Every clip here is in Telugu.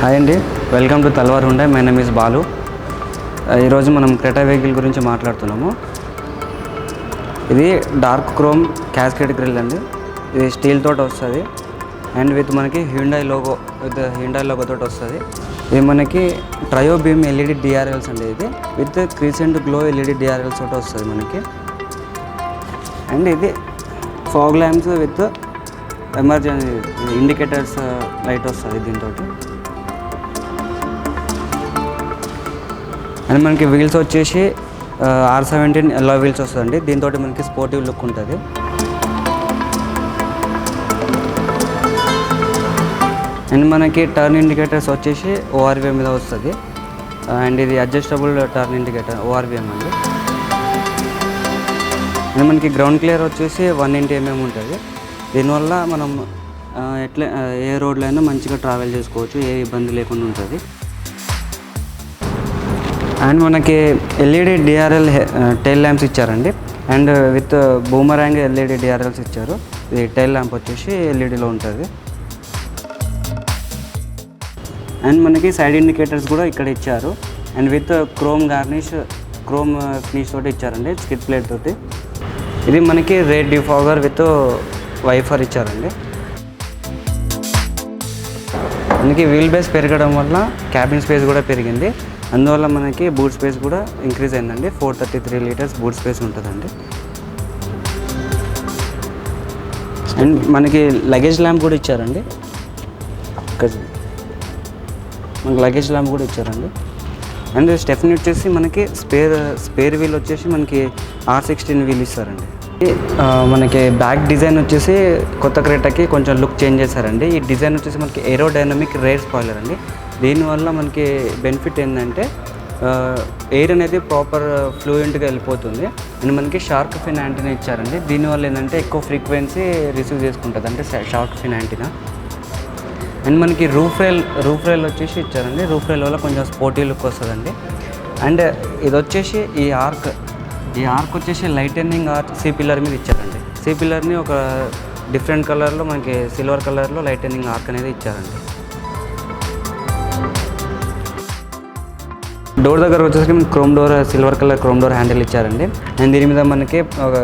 హాయ్ అండి, welcome to Talwar Hyundai. My name is Balu. ఈరోజు మనం క్రెటా వెహికల్ గురించి మాట్లాడుతున్నాము. ఇది డార్క్ క్రోమ్ క్యాస్కేడ్ గ్రిల్ అండి. ఇది స్టీల్ తోటి వస్తుంది అండ్ విత్ మనకి హ్యుండై లోగో తోటి వస్తుంది. ఇది మనకి ట్రయో బీమ్ ఎల్ఈడి డిఆర్ఎల్స్ అండి. ఇది with Crescent glow LED DRLs తోటి వస్తుంది మనకి. అండ్ ఇది fog lamps with emergency indicators light వస్తుంది దీంతో. అండ్ మనకి వీల్స్ వచ్చేసి R17 ఎల్లో వీల్స్ వస్తుందండి. దీంతో మనకి స్పోర్టివ్ లుక్ ఉంటుంది. అండ్ మనకి టర్న్ ఇండికేటర్స్ వచ్చేసి ORVM మీద వస్తుంది. అండ్ ఇది అడ్జస్టబుల్ టర్న్ ఇండికేటర్ ORVM అండి. అండ్ మనకి గ్రౌండ్ క్లియర్ వచ్చేసి 180 mm ఉంటుంది. దీనివల్ల మనం ఎట్లా ఏ రోడ్లో అయినా మంచిగా ట్రావెల్ చేసుకోవచ్చు, ఏ ఇబ్బంది లేకుండా ఉంటుంది. అండ్ మనకి ఎల్ఈడి డిఆర్ఎల్ టైల్ ల్యాంప్స్ ఇచ్చారండి. And with boomerang LED DRLs ఇచ్చారు. ఇది టైల్ ల్యాంప్ వచ్చేసి ఎల్ఈడిలో ఉంటుంది. అండ్ మనకి సైడ్ ఇండికేటర్స్ కూడా ఇక్కడ ఇచ్చారు. అండ్ విత్ క్రోమ్ ఫినిష్ తోటి ఇచ్చారండి, స్కిడ్ ప్లేట్ తోటి. ఇది మనకి రేట్ డిఫాగర్ విత్ వైఫర్ ఇచ్చారండి. మనకి వీల్ బేస్ పెరగడం వల్ల క్యాబిన్ స్పేస్ కూడా పెరిగింది. అందువల్ల మనకి బూట్ స్పేస్ కూడా ఇంక్రీజ్ అయిందండి. 433 లీటర్స్ బూట్ స్పేస్ ఉంటుందండి. అండ్ మనకి లగేజ్ ల్యాంప్ కూడా ఇచ్చారండి. మనకి లగేజ్ ల్యాంప్ కూడా ఇచ్చారండి. అండ్ స్టెఫ్నీ వచ్చేసి మనకి స్పేర్ వీల్ వచ్చేసి మనకి R16 వీల్ ఇస్తారండి. మనకి బ్యాక్ డిజైన్ వచ్చేసి కొత్త క్రెటాకి కొంచెం లుక్ చేంజ్ చేశారండి. ఈ డిజైన్ వచ్చేసి మనకి ఏరోడైనమిక్ రేర్ స్పాయిలర్ అండి. దీనివల్ల మనకి బెనిఫిట్ ఏంటంటే ఎయిర్ అనేది ప్రాపర్ ఫ్లూయెంట్గా వెళ్ళిపోతుంది. అండ్ మనకి షార్క్ ఫిన్ యాంటీనా ఇచ్చారండి. దీనివల్ల ఏంటంటే ఎక్కువ ఫ్రీక్వెన్సీ రిసీవ్ చేసుకుంటుంది, అంటే షార్క్ ఫిన్ యాంటీనా. అండ్ మనకి రూఫ్ రైల్ వచ్చేసి ఇచ్చారండి. రూఫ్ రైల్ వల్ల కొంచెం స్పోర్టీ లుక్ వస్తుందండి. అండ్ ఇది వచ్చేసి ఈ ఆర్క్ వచ్చేసి లైటనింగ్ ఆర్క్ సి పిల్లర్ మీద ఇచ్చారండి. సి పిల్లర్ని ఒక డిఫరెంట్ కలర్లో మనకి సిల్వర్ కలర్లో లైటనింగ్ ఆర్క్ అనేది ఇచ్చారండి. డోర్ దగ్గర వచ్చేసరికి మనకి silver colour chrome door handle ఇచ్చారండి. అండ్ దీని మీద మనకి ఒక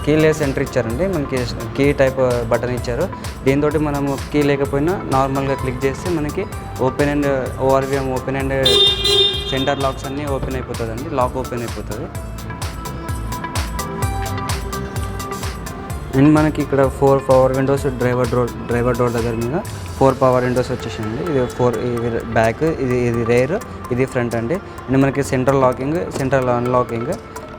కీలెస్ ఎంట్రీ ఇచ్చారండి. మనకి కీ టైప్ బటన్ ఇచ్చారు. దీంతో మనము కీ లేకపోయినా నార్మల్గా క్లిక్ చేస్తే మనకి open and ORVM open and centre lakhs అన్నీ ఓపెన్ అయిపోతుందండి. లాక్ ఓపెన్ అయిపోతుంది. అండ్ మనకి ఇక్కడ 4 పవర్ విండోస్ డ్రైవర్ డోర్ దగ్గర మీద 4 పవర్ విండోస్ వచ్చేసింది. ఇది బ్యాక్, ఇది రేర్, ఇది ఫ్రంట్ అండి. అండ్ మనకి సెంట్రల్ అన్లాకింగ్.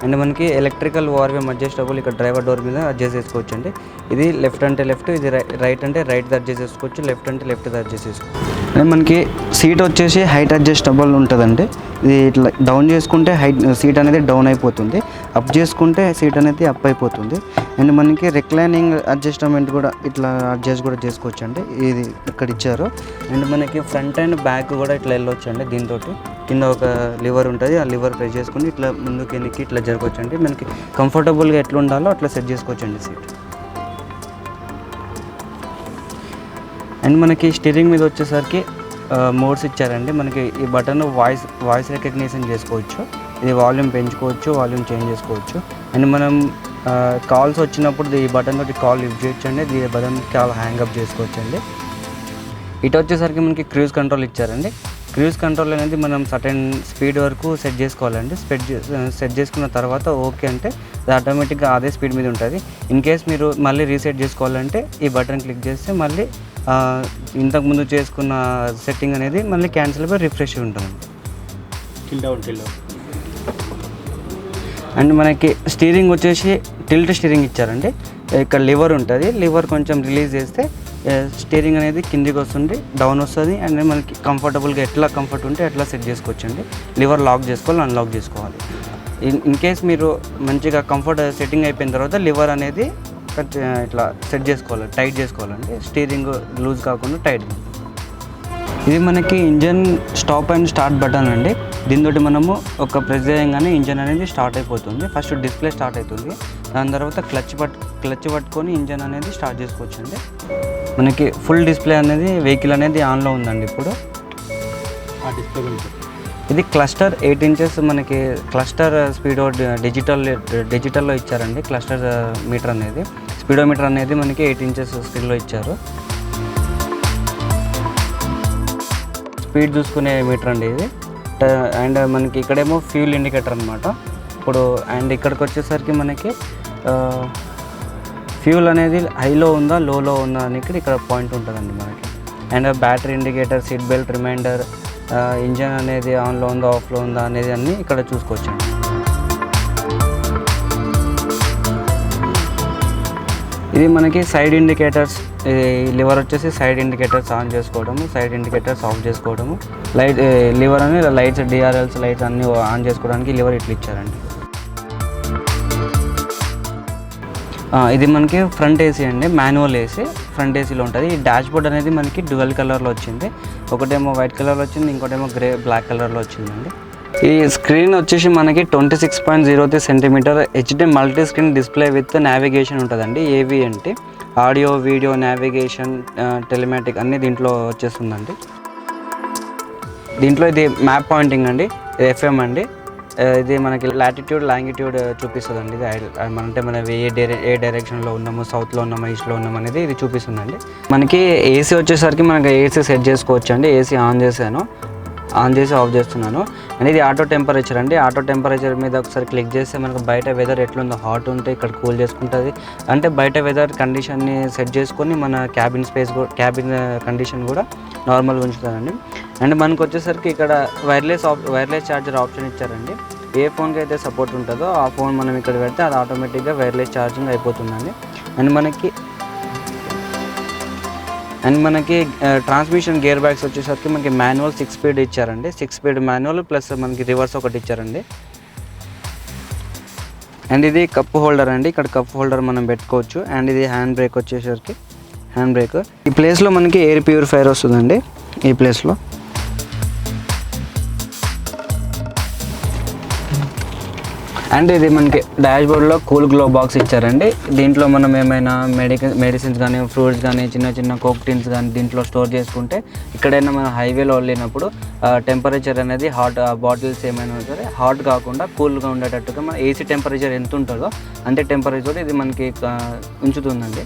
అండ్ మనకి ఎలక్ట్రికల్ ORVM అడ్జస్టబుల్ ఇక్కడ డ్రైవర్ డోర్ మీద అడ్జస్ట్ చేసుకోవచ్చు అండి. ఇది లెఫ్ట్ అంటే లెఫ్ట్, ఇది రైట్ అంటే రైట్ అడ్జస్ట్ చేసుకోవచ్చు, లెఫ్ట్ అంటే లెఫ్ట్ అడ్జస్ట్ చేసుకోవచ్చు. అండ్ మనకి సీట్ వచ్చేసి హైట్ అడ్జస్టబుల్ ఉంటుందండి. ఇది ఇట్లా డౌన్ చేసుకుంటే సీట్ అనేది డౌన్ అయిపోతుంది, అప్ చేసుకుంటే సీట్ అనేది అప్ అయిపోతుంది. అండ్ మనకి రిక్లైనింగ్ అడ్జస్ట్మెంట్ కూడా ఇట్లా అడ్జస్ట్ కూడా చేసుకోవచ్చు అండి. ఇది ఇక్కడ ఇచ్చారు. అండ్ మనకి ఫ్రంట్ అండ్ బ్యాక్ కూడా ఇట్లా వెళ్ళొచ్చు అండి. దీంతో కింద ఒక లివర్ ఉంటుంది, ఆ లివర్ ప్రెస్ చేసుకుని ఇట్లా ముందుకు వెనక్కి ఇట్లా జరగవచ్చు అండి. మనకి కంఫర్టబుల్గా ఎట్లా ఉండాలో అట్లా సెట్ చేసుకోవచ్చు అండి సీట్. అండ్ మనకి స్టీరింగ్ మీద వచ్చేసరికి మోడ్స్ ఇచ్చారండి. మనకి ఈ బటన్ వాయిస్ రికగ్నిషన్ చేసుకోవచ్చు. ఇది వాల్యూమ్ పెంచుకోవచ్చు, వాల్యూమ్ చేంజ్ చేసుకోవచ్చు. అండ్ మనం కాల్స్ వచ్చినప్పుడు ఈ బటన్ తోటి కాల్ లిఫ్ట్ చేయొచ్చు అండి. ఈ బటన్ కాల్ హ్యాంగప్ చేసుకోవచ్చు అండి. ఇటు వచ్చేసరికి మనకి క్రూజ్ కంట్రోల్ ఇచ్చారండి. క్రూజ్ కంట్రోల్ అనేది మనం సర్టెన్ స్పీడ్ వరకు సెట్ చేసుకోవాలండి. సెట్ చేసుకున్న తర్వాత ఓకే అంటే అది ఆటోమేటిక్గా అదే స్పీడ్ మీద ఉంటుంది. ఇన్ కేస్ మీరు మళ్ళీ రీసెట్ చేసుకోవాలంటే ఈ బటన్ క్లిక్ చేస్తే మళ్ళీ ఇంతకుముందు చేసుకున్న సెట్టింగ్ అనేది మళ్ళీ క్యాన్సిల్ అయిపోయి రిఫ్రెష్ ఉంటుంది. అండ్ మనకి స్టీరింగ్ వచ్చేసి టిల్ట్ స్టీరింగ్ ఇచ్చారండి. ఇక్కడ లివర్ ఉంటుంది, లివర్ కొంచెం రిలీజ్ చేస్తే స్టీరింగ్ అనేది కిందికి వస్తుంది, డౌన్ వస్తుంది. అండ్ మనకి కంఫర్టబుల్గా ఎట్లా కంఫర్ట్ ఉంటే అట్లా సెట్ చేసుకోవచ్చు అండి. లివర్ లాక్ చేసుకోవాలి, అన్లాక్ చేసుకోవాలి. ఇన్ కేస్ మీరు మంచిగా కంఫర్ట్ సెట్టింగ్ అయిపోయిన తర్వాత లివర్ అనేది ఇట్లా సెట్ చేసుకోవాలి, టైట్ చేసుకోవాలండి. స్టీరింగ్ లూజ్ కాకుండా టైట్. ఇది మనకి engine stop and start button అండి. దీంతో మనము ఒక ప్రెస్ చేయగానే ఇంజన్ అనేది స్టార్ట్ అయిపోతుంది. ఫస్ట్ డిస్ప్లే స్టార్ట్ అవుతుంది, దాని తర్వాత క్లచ్ పట్టుకొని ఇంజన్ అనేది స్టార్ట్ చేసుకోవచ్చు అండి. మనకి ఫుల్ డిస్ప్లే అనేది వెహికల్ అనేది ఆన్లో ఉందండి ఇప్పుడు. ఇది క్లస్టర్ 8 ఇంచెస్ మనకి క్లస్టర్ స్పీడో డిజిటల్లో ఇచ్చారండి. క్లస్టర్ మీటర్ అనేది స్పీడోమీటర్ అనేది మనకి 8 ఇంచెస్ స్క్రీన్లో ఇచ్చారు. స్పీడ్ చూసుకునే మీటర్ అండి ఇది. అండ్ మనకి ఇక్కడేమో ఫ్యూల్ ఇండికేటర్ అనమాట ఇప్పుడు. అండ్ ఇక్కడికి వచ్చేసరికి మనకి ఫ్యూల్ అనేది హైలో ఉందా లోలో ఉందా అని ఇక్కడ పాయింట్ ఉంటుందండి మనకి. And battery indicator, seat belt reminder, engine అనేది ఆన్లో ఉందా ఆఫ్లో ఉందా అనేది అన్నీ ఇక్కడ చూసుకోవచ్చండి. ఇది మనకి సైడ్ ఇండికేటర్స్, లివర్ వచ్చేసి సైడ్ ఇండికేటర్స్ ఆన్ చేసుకోవడము, సైడ్ ఇండికేటర్స్ ఆఫ్ చేసుకోవడము, లివర్ అని లైట్స్ డిఆర్ఎల్స్ లైట్స్ అన్నీ ఆన్ చేసుకోవడానికి లివర్ ఇట్లా ఇచ్చారండి. ఇది మనకి ఫ్రంట్ ఏసీ అండి, మాన్యువల్ ఏసీ ఫ్రంట్ ఏసీలో ఉంటుంది. ఈ డాష్ బోర్డ్ అనేది మనకి డ్యువల్ కలర్లో వచ్చింది. ఒకటేమో వైట్ కలర్లో వచ్చింది, ఇంకోటేమో బ్లాక్ కలర్లో వచ్చిందండి. ఈ స్క్రీన్ వచ్చేసి మనకి 26.03 centimetre HD multi screen display with navigation ఉంటుందండి. AVNT audio, video, navigation, telematic అన్నీ దీంట్లో వచ్చేస్తుందండి. దీంట్లో ఇది మ్యాప్ పాయింటింగ్ అండి, FM అండి. ఇది మనకి లాటిట్యూడ్ లాంగిట్యూడ్ చూపిస్తుందండి. ఇది అంటే మనం ఏ డైరెక్షన్లో ఉన్నాము, సౌత్లో ఉన్నామా ఈస్ట్లో ఉన్నాము అనేది ఇది చూపిస్తుందండి. మనకి ఏసీ వచ్చేసరికి మనకి ఏసీ సెట్ చేసుకోవచ్చు అండి. ఏసీ ఆన్ చేసి ఆఫ్ చేస్తున్నాను. అండ్ ఇది ఆటో టెంపరేచర్ అండి. ఆటో టెంపరేచర్ మీద ఒకసారి క్లిక్ చేస్తే మనకు బయట వెదర్ ఎట్లుందో, హాట్ ఉంటే ఇక్కడ కూల్ చేసుకుంటుంది. అంటే బయట వెదర్ కండిషన్ని సెట్ చేసుకొని మన క్యాబిన్ కండిషన్ కూడా నార్మల్గా ఉంచుతారండి. అండ్ మనకు వచ్చేసరికి ఇక్కడ వైర్లెస్ ఛార్జర్ ఆప్షన్ ఇచ్చారండి. ఏ ఫోన్కి అయితే సపోర్ట్ ఉంటుందో ఆ ఫోన్ మనం ఇక్కడ పెడితే అది ఆటోమేటిక్గా వైర్లెస్ ఛార్జింగ్ అయిపోతుందండి. అండ్ మనకి ట్రాన్స్మిషన్ గేర్ బ్యాగ్స్ వచ్చేసరికి మనకి మాన్యువల్ 6 స్పీడ్ ఇచ్చారండి. 6 స్పీడ్ మాన్యువల్ ప్లస్ మనకి రివర్స్ ఒకటి ఇచ్చారండి. అండ్ ఇది కప్ హోల్డర్ అండి, ఇక్కడ కప్ హోల్డర్ మనం పెట్టుకోవచ్చు. అండ్ ఇది హ్యాండ్ బ్రేక్ వచ్చేసరికి ఈ ప్లేస్లో మనకి ఎయిర్ ప్యూరిఫైయర్ వస్తుందండి. ఈ ప్లేస్లో అండ్ ఇది మనకి డాష్ బోర్డ్లో కూల్ గ్లో బాక్స్ ఇచ్చారండి. దీంట్లో మనం ఏమైనా మెడిసిన్స్ కానీ, ఫ్రూట్స్ కానీ, చిన్న కోక్ టిన్స్ కానీ దీంట్లో స్టోర్ చేసుకుంటే ఎక్కడైనా మనం హైవేలో వెళ్ళినప్పుడు టెంపరేచర్ అనేది బాటిల్స్ ఏమైనా సరే హాట్ కాకుండా కూల్గా ఉండేటట్టుగా మన ఏసీ టెంపరేచర్ ఎంత ఉంటుందో అంతే టెంపరేచర్ ఇది మనకి ఉంచుతుందండి.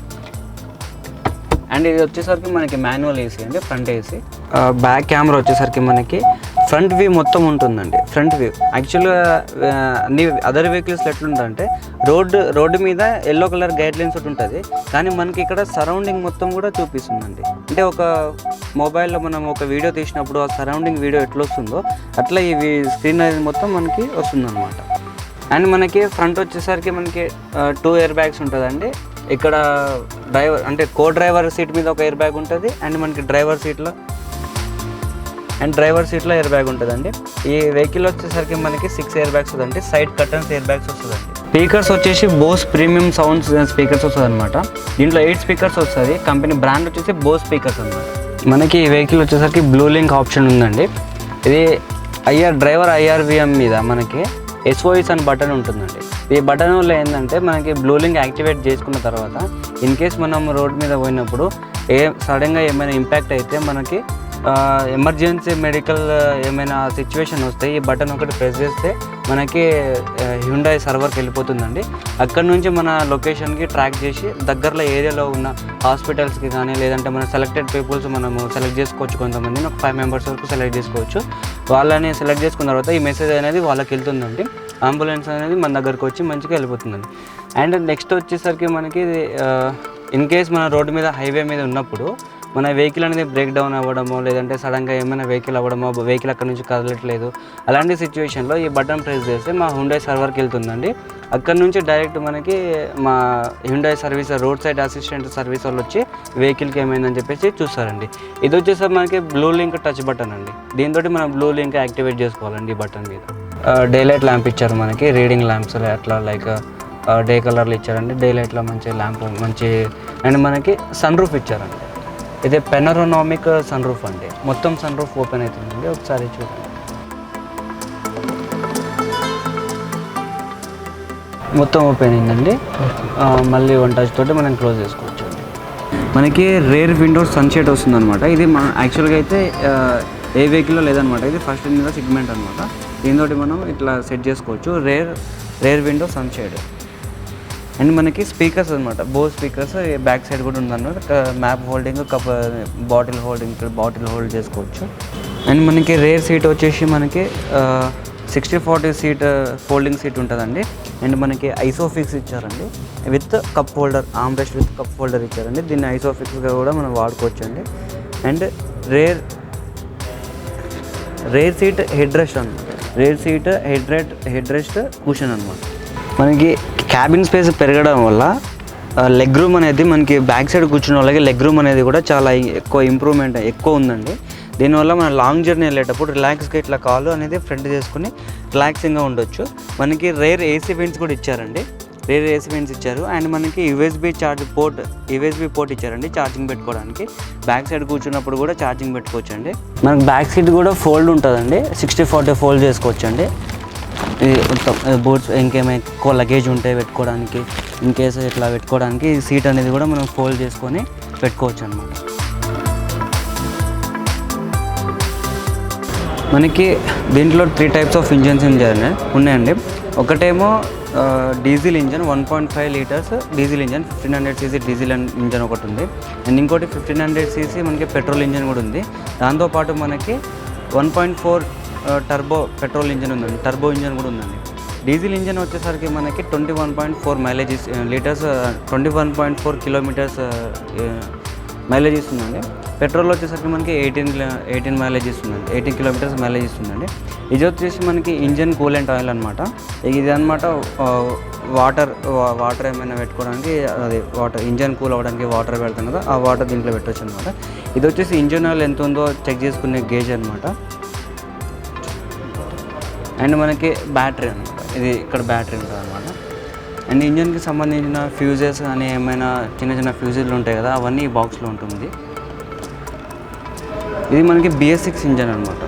అండ్ ఇది వచ్చేసరికి మనకి మాన్యువల్ ఏసీ అండి, ఫ్రంట్ ఏసీ. బ్యాక్ కెమెరా వచ్చేసరికి మనకి ఫ్రంట్ వ్యూ మొత్తం ఉంటుందండి. ఫ్రంట్ వ్యూ యాక్చువల్గా అన్ని అదర్ వెహికల్స్లో ఎట్లుంటుందంటే రోడ్డు మీద ఎల్లో కలర్ గైడ్ లైన్స్ ఒకటి ఉంటుంది, కానీ మనకి ఇక్కడ సరౌండింగ్ మొత్తం కూడా చూపిస్తుందండి. అంటే ఒక మొబైల్లో మనం ఒక వీడియో తీసినప్పుడు ఆ సరౌండింగ్ వీడియో ఎట్లా వస్తుందో అట్లా ఈ స్క్రీన్ అనేది మొత్తం మనకి వస్తుందన్నమాట. అండ్ మనకి ఫ్రంట్ వచ్చేసరికి మనకి 2 ఎయిర్ బ్యాగ్స్ ఉంటుందండి. ఇక్కడ డ్రైవర్ సీట్ మీద ఒక ఎయిర్ బ్యాగ్ ఉంటుంది. అండ్ మనకి డ్రైవర్ సీట్లో ఎయిర్ బ్యాగ్ ఉంటుందండి. ఈ వెహికల్ వచ్చేసరికి మనకి 6 ఎయిర్ బ్యాగ్స్ వస్తుందండి. సైడ్ కర్టన్స్ ఎయిర్ బ్యాగ్స్ వస్తుందండి. స్పీకర్స్ వచ్చేసి బోస్ ప్రీమియం సౌండ్స్ స్పీకర్స్ వస్తుంది అనమాట. దీంట్లో 8 స్పీకర్స్ వస్తుంది. కంపెనీ బ్రాండ్ వచ్చేసి బోస్ స్పీకర్స్ అనమాట. మనకి ఈ వెహికల్ వచ్చేసరికి బ్లూ లింక్ ఆప్షన్ ఉందండి. ఇది డ్రైవర్ IRVM మీద మనకి SOS అని బటన్ ఉంటుందండి. ఈ బటన్ వల్ల ఏంటంటే మనకి బ్లూ లింక్ యాక్టివేట్ చేసుకున్న తర్వాత ఇన్ కేస్ మనం రోడ్ మీద పోయినప్పుడు సడన్గా ఏమైనా ఇంపాక్ట్ అయితే మనకి ఎమర్జెన్సీ మెడికల్ ఏమైనా సిచ్యువేషన్ వస్తే ఈ బటన్ ఒకటి ప్రెస్ చేస్తే మనకి హ్యుండాయ్ సర్వర్కి వెళ్ళిపోతుందండి. అక్కడ నుంచి మన లొకేషన్కి ట్రాక్ చేసి దగ్గరలో ఏరియాలో ఉన్న హాస్పిటల్స్కి కానీ లేదంటే మన సెలెక్టెడ్ పీపుల్స్ మనము సెలెక్ట్ చేసుకోవచ్చు. కొంతమందిని ఒక 5 మెంబర్స్ వరకు సెలెక్ట్ చేసుకోవచ్చు. వాళ్ళని సెలెక్ట్ చేసుకున్న తర్వాత ఈ మెసేజ్ అనేది వాళ్ళకి వెళ్తుందండి. అంబులెన్స్ అనేది మన దగ్గరకు వచ్చి మంచిగా వెళ్ళిపోతుందండి. అండ్ నెక్స్ట్ వచ్చేసరికి మనకి ఇన్ కేస్ మన రోడ్డు మీద హైవే మీద ఉన్నప్పుడు మన వెహికల్ అనేది బ్రేక్ డౌన్ అవ్వడమో లేదంటే సడన్గా ఏమైనా వెహికల్ అవ్వడమో వెహికల్ అక్కడ నుంచి కదలట్లేదు అలాంటి సిచ్యువేషన్లో ఈ బటన్ ప్రెస్ చేస్తే మా హ్యుండాయ్ సర్వర్కి వెళ్తుందండి. అక్కడ నుంచి డైరెక్ట్ మనకి మా Hyundai service road side assistant service వాళ్ళు వచ్చి వెహికల్కి ఏమైందని చెప్పేసి చూస్తారండి. ఇది వచ్చేసరికి మనకి బ్లూ లింక్ టచ్ బటన్ అండి. దీంతో మనం బ్లూ లింక్ యాక్టివేట్ చేసుకోవాలండి ఈ బటన్ మీద. డే లైట్ ల్యాంప్ ఇచ్చారు మనకి, రీడింగ్ ల్యాంప్స్ అట్లా లైక్ డే కలర్లు ఇచ్చారండి. డే లైట్లో మంచి ల్యాంప్ అండ్ మనకి సన్ రూఫ్ ఇచ్చారండి. ఇది పెనరోనామిక్ సన్ రూఫ్ అండి. మొత్తం సన్ రూఫ్ ఓపెన్ అవుతుందండి. ఒకసారి చూడండి. మొత్తం ఓపెన్ అయిందండి. మళ్ళీ వన్ టచ్ తోటి మనం క్లోజ్ చేసుకోవచ్చు. మనకి రేర్ విండోస్ సన్షేడ్ వస్తుంది అనమాట. ఇది మన యాక్చువల్గా అయితే ఏ వెహికల్లో లేదనమాట. ఇది ఫస్ట్ ఇన్ ద సెగ్మెంట్ అనమాట. దీంతో మనం ఇట్లా సెట్ చేసుకోవచ్చు. Rear window sunshade. అండ్ మనకి స్పీకర్స్ అనమాట, బోస్ స్పీకర్స్ బ్యాక్ సైడ్ కూడా ఉందన్నమాట. మ్యాప్ హోల్డింగ్, బాటిల్ హోల్డింగ్, ఇక్కడ బాటిల్ హోల్డ్ చేసుకోవచ్చు. అండ్ మనకి రేర్ సీట్ వచ్చేసి మనకి 60/40 సీట్ ఫోల్డింగ్ సీట్ ఉంటుందండి. అండ్ మనకి ఐసోఫిక్స్ ఇచ్చారండి with cup holder, arm rest with cup holder ఇచ్చారండి. దీన్ని ఐసోఫిక్స్గా కూడా మనం వాడుకోవచ్చు అండి. And rear seat head rest అనమాట. Rear seat head rest cushion అనమాట. మనకి క్యాబిన్ స్పేస్ పెరగడం వల్ల లెగ్ రూమ్ అనేది మనకి బ్యాక్ సైడ్ కూర్చున్న వాళ్ళకి లెగ్ రూమ్ అనేది కూడా చాలా ఎక్కువ ఉందండి. దీనివల్ల మనం లాంగ్ జర్నీ వెళ్ళేటప్పుడు రిలాక్స్గా ఇట్లా కాలు అనేది ఫ్రంట్ చేసుకుని రిలాక్సింగ్గా ఉండొచ్చు. మనకి రేర్ ఏసీ వెంట్స్ కూడా ఇచ్చారండి. రేర్ ఏసీ వెంట్స్ ఇచ్చారు. అండ్ మనకి యూఎస్బీ పోర్ట్ ఇచ్చారండి ఛార్జింగ్ పెట్టుకోవడానికి. బ్యాక్ సైడ్ కూర్చున్నప్పుడు కూడా ఛార్జింగ్ పెట్టుకోవచ్చు అండి. మనకి బ్యాక్ సీట్ కూడా ఫోల్డ్ ఉంటుందండి. 60/40 ఫోల్డ్ చేసుకోవచ్చు అండి. ఇది మొత్తం బూట్స్ ఇంకేమైనా ఎక్కువ లగేజ్ ఉంటే పెట్టుకోవడానికి, ఇన్కేస్ ఇట్లా పెట్టుకోవడానికి సీట్ అనేది కూడా మనం ఫోల్డ్ చేసుకొని పెట్టుకోవచ్చు అనమాట. మనకి దీంట్లో 3 టైప్స్ ఆఫ్ ఇంజన్స్ ఉన్నాయండి. ఒకటేమో diesel engine 1.5 litres diesel engine, 1500 cc diesel engine ఒకటి ఉంది. అండ్ ఇంకోటి 1500 cc మనకి పెట్రోల్ ఇంజన్ కూడా ఉంది. దాంతోపాటు మనకి 1.4 టర్బో పెట్రోల్ ఇంజన్ ఉందండి, టర్బో ఇంజన్ కూడా ఉందండి. డీజిల్ ఇంజన్ వచ్చేసరికి మనకి 21.4 మైలేజ్ లీటర్స్ 21.4 కిలోమీటర్స్ మైలేజ్ ఇస్తుందండి. పెట్రోల్ వచ్చేసరికి మనకి 18 మైలేజ్ ఇస్తుందండి, 18 కిలోమీటర్స్ మైలేజ్ ఇస్తుందండి. ఇది వచ్చేసి మనకి ఇంజన్ కూలెంట్ ఆయిల్ అనమాట. ఇది అనమాట వాటర్ ఏమైనా పెట్టుకోవడానికి, అది ఇంజన్ కూల్ అవ్వడానికి వాటర్ పెడతాం కదా, ఆ వాటర్ దీంట్లో పెట్టవచ్చు అనమాట. ఇది వచ్చేసి ఇంజన్ ఆయిల్ ఎంత ఉందో చెక్ చేసుకునే గేజ్ అనమాట. అండ్ మనకి బ్యాటరీ అనమాట, ఇది ఇక్కడ బ్యాటరీ ఉంటుంది అనమాట. అండ్ ఇంజన్కి సంబంధించిన ఫ్యూజెస్ కానీ ఏమైనా చిన్న ఫ్యూజెస్లు ఉంటాయి కదా, అవన్నీ ఈ బాక్స్లో ఉంటుంది. ఇది మనకి BS6 ఇంజన్ అనమాట.